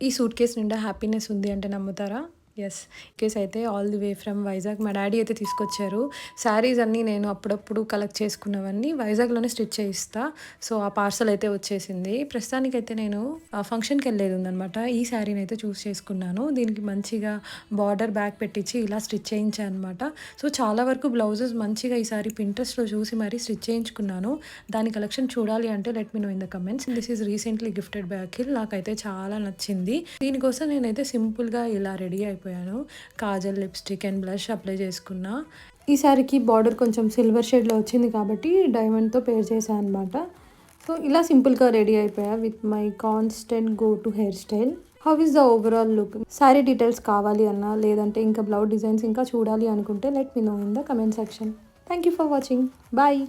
ఈ suit case నిండా happiness ఉంది అంటే నమ్ముతారా? యెస్. కేస్ అయితే all the way from Vizag మా డ్యాడీ అయితే తీసుకొచ్చారు. శారీస్ అన్నీ నేను అప్పుడప్పుడు కలెక్ట్ చేసుకున్నవన్నీ వైజాగ్‌లోనే స్టిచ్ చేయిస్తా. సో, ఆ పార్సెల్ అయితే వచ్చేసింది. ప్రస్తుతానికైతే నేను ఫంక్షన్‌కెళ్ళేది ఉందనమాట. ఈ శారీనైతే చూస్ చేసుకున్నాను. దీనికి మంచిగా బార్డర్ బ్యాక్ పెట్టించి ఇలా స్టిచ్ చేయించా అనమాట. సో, చాలా వరకు బ్లౌజెస్ మంచిగా ఈసారి పింట్రెస్ట్‌లో చూసి మరీ స్టిచ్ చేయించుకున్నాను. దాని కలెక్షన్ చూడాలి అంటే let me know in the comments. This is recently gifted by Akhil. నాకైతే చాలా నచ్చింది. దీనికోసం నేనైతే సింపుల్‌గా ఇలా రెడీ అయిపోయాను. Kajal, lipstick and blush apply చేసుకున్నా. ఈ శారీకి బార్డర్ కొంచెం సిల్వర్ షేడ్‌లో వచ్చింది కాబట్టి డైమండ్‌తో పేర్ చేశా అనమాట. సో, ఇలా సింపుల్‌గా రెడీ అయిపోయా with my constant go to hair style. How is the overall look? Sari details కావాలి అన్నా, లేదంటే ఇంకా బ్లౌజ్ డిజైన్స్ ఇంకా చూడాలి అనుకుంటే let me know in the comment section. Thank you for watching. Bye.